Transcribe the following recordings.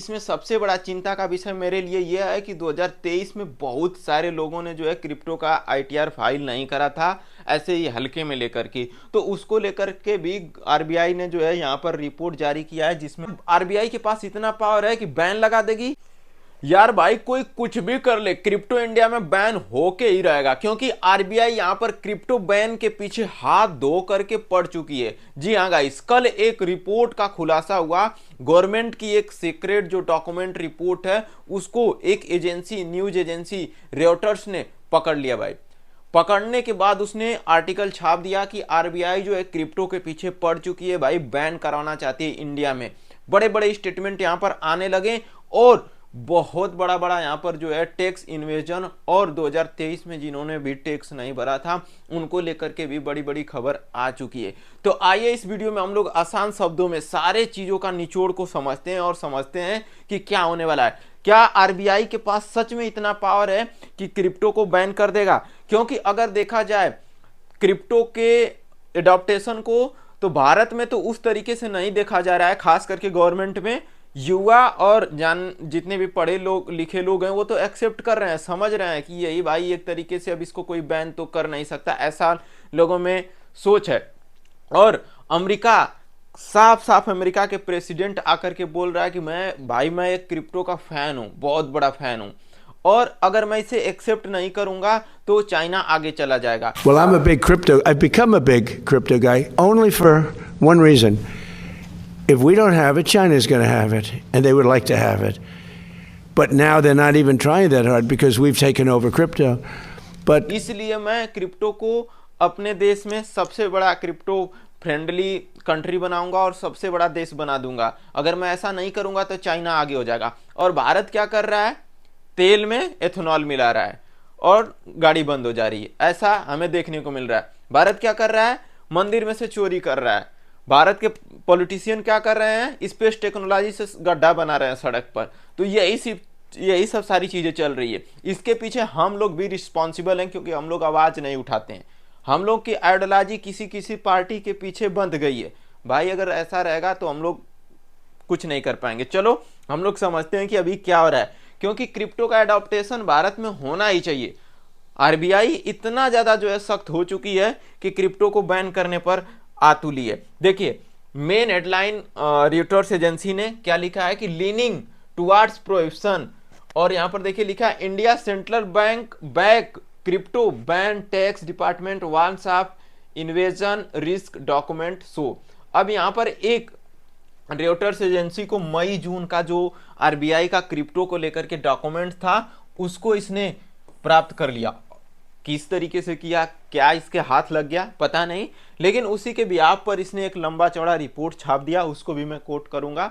इसमें सबसे बड़ा चिंता का विषय मेरे लिए यह है कि 2023 में बहुत सारे लोगों ने जो है क्रिप्टो का आईटीआर फाइल नहीं करा था, ऐसे ही हल्के में लेकर के। तो उसको लेकर के भी आरबीआई ने जो है यहाँ पर रिपोर्ट जारी किया है, जिसमें आरबीआई के पास इतना पावर है कि बैन लगा देगी। यार भाई कोई कुछ भी कर ले, क्रिप्टो इंडिया में बैन होके ही रहेगा, क्योंकि आरबीआई यहां पर क्रिप्टो बैन के पीछे हाथ धो करके पड़ चुकी है। जी हाँ गाइस, कल एक रिपोर्ट का खुलासा हुआ। गवर्नमेंट की एक सीक्रेट जो डॉक्यूमेंट रिपोर्ट है, उसको एक एजेंसी, न्यूज एजेंसी रॉयटर्स ने पकड़ लिया भाई। पकड़ने के बाद उसने आर्टिकल छाप दिया कि आरबीआई जो है क्रिप्टो के पीछे पड़ चुकी है भाई, बैन कराना चाहती है इंडिया में। बड़े बड़े स्टेटमेंट यहां पर आने लगे और बहुत बड़ा बड़ा यहां पर जो है टैक्स इन्वेजन, और 2023 में जिन्होंने भी टैक्स नहीं भरा था उनको लेकर के भी बड़ी बड़ी खबर आ चुकी है। तो आइए इस वीडियो में हम लोग आसान शब्दों में सारे चीजों का निचोड़ को समझते हैं और समझते हैं कि क्या होने वाला है। क्या आरबीआई के पास सच में इतना पावर है कि क्रिप्टो को बैन कर देगा? क्योंकि अगर देखा जाए क्रिप्टो के एडॉप्टेशन को, तो भारत में तो उस तरीके से नहीं देखा जा रहा है। खास करके गवर्नमेंट में युवा और जितने भी पढ़े लोग लिखे लोग हैं वो तो एक्सेप्ट कर रहे हैं, समझ रहे हैं कि यही भाई एक तरीके से अब इसको कोई बैन तो कर नहीं सकता, ऐसा लोगों में सोच है। और अमेरिका, साफ साफ अमेरिका के प्रेसिडेंट आकर के बोल रहा है कि मैं एक क्रिप्टो का फैन हूं, बहुत बड़ा फैन हूं, और अगर मैं इसे एक्सेप्ट नहीं करूंगा तो चाइना आगे चला जाएगा। Well, I've become a big crypto guy only for one reason. If we don't have it, China's going to have it, and they would like to have it. But now they're not even trying that hard because we've taken over crypto. But इसलिए मैं crypto को अपने देश में सबसे बड़ा crypto friendly country बनाऊंगा और सबसे बड़ा देश बना दूंगा। अगर मैं ऐसा नहीं करूंगा तो चाइना आगे हो जाएगा। और भारत क्या कर रहा है? तेल में एथेनॉल मिला रहा है और गाड़ी बंद हो जा रही है, ऐसा हमें देखने को मिल रहा है। भारत क्या कर रहा है? मंदिर में से चोरी कर रहा है। भारत के पॉलिटिशियन क्या कर रहे हैं? स्पेस टेक्नोलॉजी से गड्ढा बना रहे हैं सड़क पर। तो यही सब सारी चीजें चल रही है। इसके पीछे हम लोग भी रिस्पॉन्सिबल हैं, क्योंकि हम लोग आवाज नहीं उठाते हैं। हम लोग की आइडियोलॉजी किसी किसी पार्टी के पीछे बंध गई है भाई। अगर ऐसा रहेगा तो हम लोग कुछ नहीं कर पाएंगे। चलो हम लोग समझते हैं कि अभी क्या हो रहा है, क्योंकि क्रिप्टो का एडॉप्टेशन भारत में होना ही चाहिए। आरबीआई इतना ज्यादा जो है सख्त हो चुकी है कि क्रिप्टो को बैन करने पर आतुली है। देखिए मेन हेडलाइन रॉयटर्स एजेंसी ने क्या लिखा है कि लीनिंग टुवर्ड्स प्रोहिबिशन, और यहां पर देखिए लिखा है India central bank back crypto ban, tax department warns of invasion risk document show. अब यहां पर एक रॉयटर्स एजेंसी को मई जून का जो आरबीआई का क्रिप्टो को लेकर के डॉक्यूमेंट था उसको इसने प्राप्त कर लिया। किस तरीके से किया, क्या इसके हाथ लग गया पता नहीं, लेकिन उसी के ब्याह पर इसने एक लंबा चौड़ा रिपोर्ट छाप दिया, उसको भी मैं कोट करूंगा।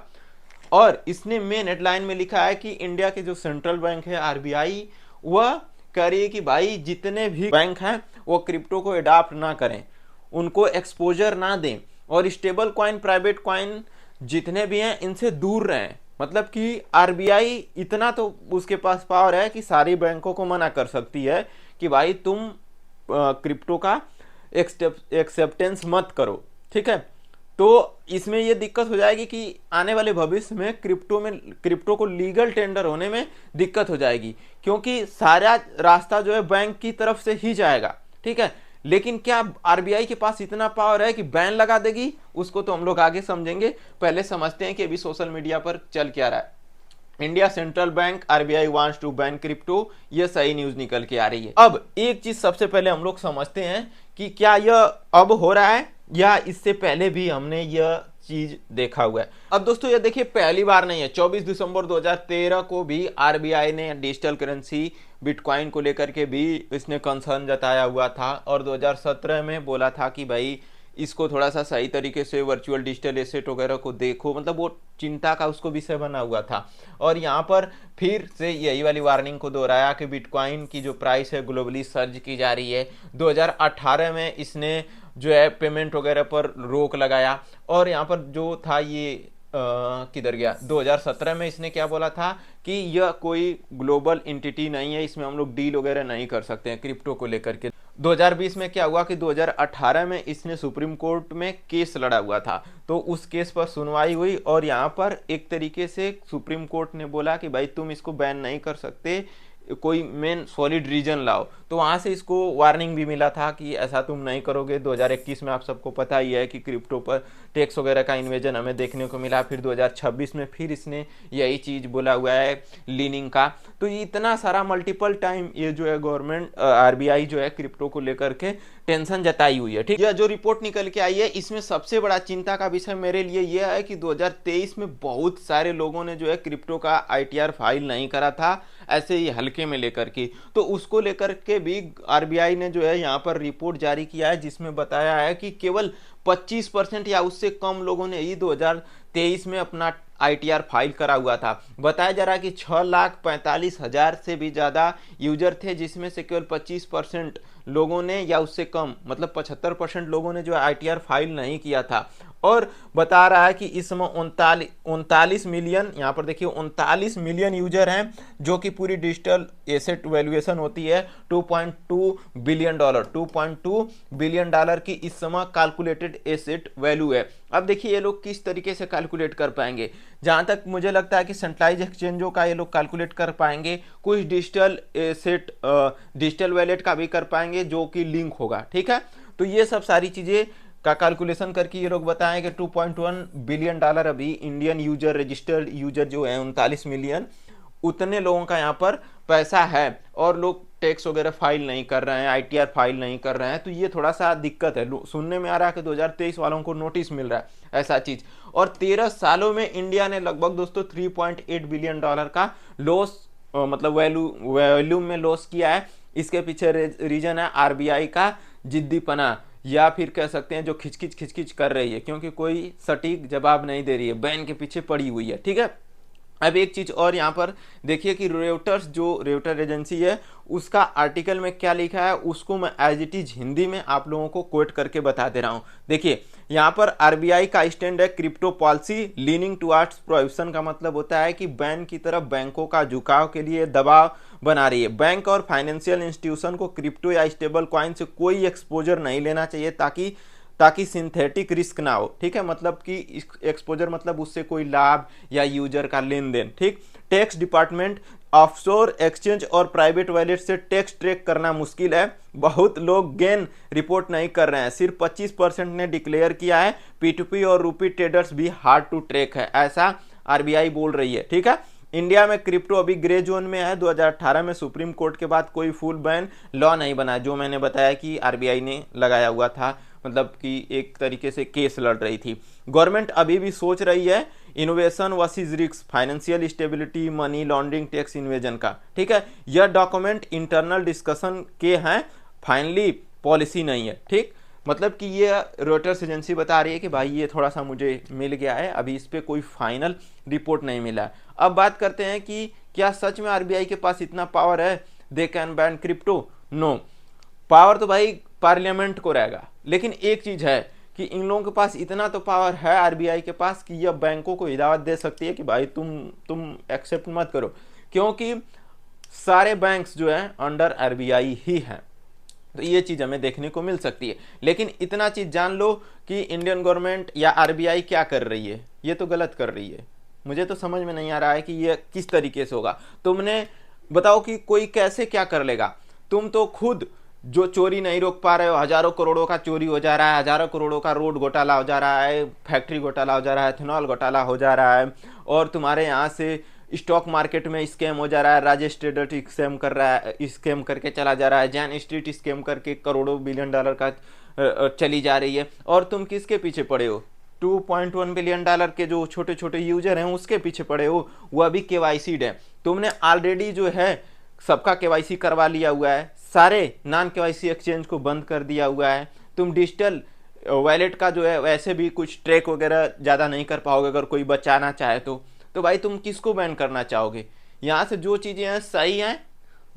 और इसने मेन हेडलाइन में लिखा है कि इंडिया के जो सेंट्रल बैंक है आरबीआई, वह कह रही है कि भाई जितने भी बैंक हैं वो क्रिप्टो को अडॉप्ट ना करें, उनको एक्सपोजर ना दें, और स्टेबल कॉइन, प्राइवेट कॉइन जितने भी हैं इनसे दूर रहें। मतलब कि आरबीआई इतना तो उसके पास पावर है कि सारी बैंकों को मना कर सकती है कि भाई तुम क्रिप्टो का एक्सेप्टेंस मत करो, ठीक है। तो इसमें यह दिक्कत हो जाएगी कि आने वाले भविष्य में क्रिप्टो को लीगल टेंडर होने में दिक्कत हो जाएगी, क्योंकि सारा रास्ता जो है बैंक की तरफ से ही जाएगा, ठीक है। लेकिन क्या आरबीआई के पास इतना पावर है कि बैन लगा देगी? उसको तो हम लोग आगे समझेंगे। पहले समझते हैं कि अभी सोशल मीडिया पर चल क्या रहा है। India central bank RBI wants to ban crypto, ये सही न्यूज निकल के आ रही है। अब एक चीज सबसे पहले हम लोग समझते हैं कि क्या यह अब हो रहा है या इससे पहले भी हमने यह चीज देखा हुआ है। अब दोस्तों ये देखिए पहली बार नहीं है। 24 दिसंबर 2013 को भी आरबीआई ने डिजिटल करेंसी बिटकॉइन को लेकर के भी इसने कंसर्न जताया हुआ था, और 2017 में बोला था कि भाई इसको थोड़ा सा सही तरीके से वर्चुअल डिजिटल एसेट वगैरह को देखो, मतलब वो चिंता का उसको विषय बना हुआ था। और यहाँ पर फिर से यही वाली वार्निंग को दोहराया कि बिटकॉइन की जो प्राइस है ग्लोबली सर्ज की जा रही है। 2018 में इसने जो है पेमेंट वगैरह पर रोक लगाया, और यहाँ पर जो था ये किधर गया, 2017 में इसने क्या बोला था कि यह कोई ग्लोबल एंटिटी नहीं है, इसमें हम लोग डील वगैरह नहीं कर सकते हैं क्रिप्टो को लेकर के। 2020 में क्या हुआ कि 2018 में इसने सुप्रीम कोर्ट में केस लड़ा हुआ था, तो उस केस पर सुनवाई हुई और यहाँ पर एक तरीके से सुप्रीम कोर्ट ने बोला कि भाई तुम इसको बैन नहीं कर सकते, कोई मेन सॉलिड रीजन लाओ। तो वहां से इसको वार्निंग भी मिला था कि ऐसा तुम नहीं करोगे। 2021 में आप सबको पता ही है कि क्रिप्टो पर टैक्स वगैरह का इन्वेजन हमें देखने को मिला। फिर 2026 में फिर इसने यही चीज बोला हुआ है लीनिंग का। तो ये इतना सारा मल्टीपल टाइम ये जो है गवर्नमेंट आरबीआई जो है क्रिप्टो को लेकर के टेंशन जताई हुई है। ठीक है, जो रिपोर्ट निकल के आई है इसमें सबसे बड़ा चिंता का विषय मेरे लिए यह है कि 2023 में बहुत सारे लोगों ने जो है क्रिप्टो का आईटीआर फाइल नहीं करा था, ऐसे ही हल्के में लेकर के। तो उसको लेकर के भी आरबीआई ने जो है यहाँ पर रिपोर्ट जारी किया है, जिसमें बताया है कि केवल 25% या उससे कम लोगों ने ही 2023 में अपना आईटीआर फाइल करा हुआ था। बताया जा रहा है कि 6,45,000 से भी ज्यादा यूजर थे, जिसमें से केवल 25% लोगों ने या उससे कम मतलब 75% लोगों ने जो आईटीआर फाइल नहीं किया था। और बता रहा है कि इस समय 39 मिलियन, यहाँ पर देखिए 39 मिलियन यूजर हैं, जो कि पूरी डिजिटल एसेट वैल्यूएशन होती है $2.2 बिलियन। $2.2 बिलियन की इस समय कैलकुलेटेड एसेट वैल्यू है। अब देखिए ये लोग किस तरीके से कैलकुलेट कर पाएंगे। जहां तक मुझे लगता है कि सेंट्रलाइज एक्सचेंजों का ये लोग कैलकुलेट कर पाएंगे, कुछ डिजिटल एसेट डिजिटल वैलेट का भी कर पाएंगे जो कि लिंक होगा। ठीक है, तो ये सब सारी चीजें का कैलकुलेशन करके ये लोग बताएं कि $2.1 बिलियन अभी इंडियन यूजर, रजिस्टर्ड यूजर जो है 39 मिलियन, उतने लोगों का यहाँ पर पैसा है और लोग टैक्स वगैरह फाइल नहीं कर रहे हैं, आईटीआर फाइल नहीं कर रहे हैं। तो ये थोड़ा सा दिक्कत है। सुनने में आ रहा है कि 2023 वालों को नोटिस मिल रहा है ऐसा चीज। और 13 सालों में इंडिया ने लगभग दोस्तों $3.8 बिलियन का लॉस मतलब वैल्यूम में लॉस किया है। इसके पीछे रीजन है आरबीआई का जिद्दीपना, या फिर कह सकते हैं जो खिचखिच कर रही है, क्योंकि कोई सटीक जवाब नहीं दे रही है, बैन के पीछे पड़ी हुई है। ठीक है, अब एक चीज और यहाँ पर देखिए कि रेउटर्स जो रेउटर एजेंसी है उसका आर्टिकल में क्या लिखा है, उसको मैं एज इट इज हिंदी में आप लोगों को कोट करके बता दे रहा हूँ। देखिए यहाँ पर आरबीआई का स्टैंड है, crypto policy leaning towards prohibition का मतलब होता है कि बैन की तरफ बैंकों का झुकाव के लिए दबाव बना रही है। बैंक और फाइनेंशियल इंस्टीट्यूशन को क्रिप्टो या स्टेबल कॉइन से कोई एक्सपोजर नहीं लेना चाहिए ताकि सिंथेटिक रिस्क ना हो। ठीक है, मतलब कि एक्सपोजर मतलब उससे कोई लाभ या यूजर का लेन देन। ठीक, टैक्स डिपार्टमेंट ऑफशोर एक्सचेंज और प्राइवेट वॉलेट से टैक्स ट्रैक करना मुश्किल है। बहुत लोग गेन रिपोर्ट नहीं कर रहे हैं, सिर्फ 25% ने डिक्लेयर किया है। P2P और रूपी ट्रेडर्स भी हार्ड टू ट्रैक है, ऐसा आरबीआई बोल रही है। ठीक है, इंडिया में क्रिप्टो अभी ग्रे जोन में है। 2018 में सुप्रीम कोर्ट के बाद कोई फुल बैन लॉ नहीं बना, जो मैंने बताया कि आरबीआई ने लगाया हुआ था, मतलब कि एक तरीके से केस लड़ रही थी। गवर्नमेंट अभी भी सोच रही है innovation versus risk, financial stability, money laundering, tax invasion का। ठीक है, यह डॉक्यूमेंट इंटरनल डिस्कशन के हैं, फाइनली पॉलिसी नहीं है। ठीक, मतलब कि ये रॉयटर्स एजेंसी बता रही है कि भाई ये थोड़ा सा मुझे मिल गया है, अभी इस पे कोई फाइनल रिपोर्ट नहीं मिला है। अब बात करते हैं कि क्या सच में आरबीआई के पास इतना पावर है, they can ban crypto? No, power तो भाई पार्लियामेंट को रहेगा, लेकिन एक चीज है कि इन लोगों के पास इतना तो पावर है आरबीआई के पास कि यह बैंकों को हिदायत दे सकती है कि भाई तुम एक्सेप्ट मत करो, क्योंकि सारे बैंक्स जो है अंडर आरबीआई ही हैं। तो ये चीज हमें देखने को मिल सकती है। लेकिन इतना चीज जान लो कि इंडियन गवर्नमेंट या आरबीआई क्या कर रही है, ये तो गलत कर रही है। मुझे तो समझ में नहीं आ रहा है कि ये किस तरीके से होगा। तुमने बताओ कि कोई कैसे क्या कर लेगा? तुम तो खुद जो चोरी नहीं रोक पा रहे हो, हजारों करोड़ों का चोरी हो जा रहा है, हजारों करोड़ों का रोड घोटाला हो जा रहा है, फैक्ट्री घोटाला हो जा रहा है, इथेनॉल घोटाला हो जा रहा है, और तुम्हारे यहाँ से स्टॉक मार्केट में स्कैम हो जा रहा है, राजेश ट्रेडर स्कैम कर रहा है, स्कैम करके चला जा रहा है, जैन स्ट्रीट स्कैम करके करोड़ों बिलियन डॉलर का चली जा रही है, और तुम किसके पीछे पड़े हो? $2.1 बिलियन के जो छोटे छोटे यूजर हैं उसके पीछे पड़े हो, वह भी केवाईसीड है। तुमने ऑलरेडी जो है सबका केवाईसी करवा लिया हुआ है, सारे नॉन केवाईसी एक्सचेंज को बंद कर दिया हुआ है। तुम डिजिटल वॉलेट का जो है वैसे भी कुछ ट्रैक वगैरह ज़्यादा नहीं कर पाओगे अगर कोई बचाना चाहे तो भाई तुम किसको बैन करना चाहोगे? यहाँ से जो चीज़ें हैं सही हैं,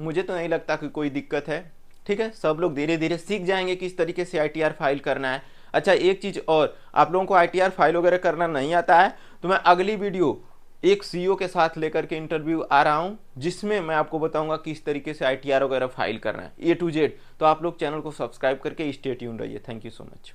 मुझे तो नहीं लगता कि कोई दिक्कत है। ठीक है, सब लोग धीरे धीरे सीख जाएंगे किस तरीके से आईटीआर फाइल करना है। अच्छा, एक चीज़ और, आप लोगों को आईटीआर फाइल वगैरह करना नहीं आता है तो मैं अगली वीडियो एक सीईओ के साथ लेकर के इंटरव्यू आ रहा हूं, जिसमें मैं आपको बताऊंगा किस तरीके से ITR वगैरह फाइल करना है A to Z। तो आप लोग चैनल को सब्सक्राइब करके स्टे ट्यून रहिए। Thank you so much.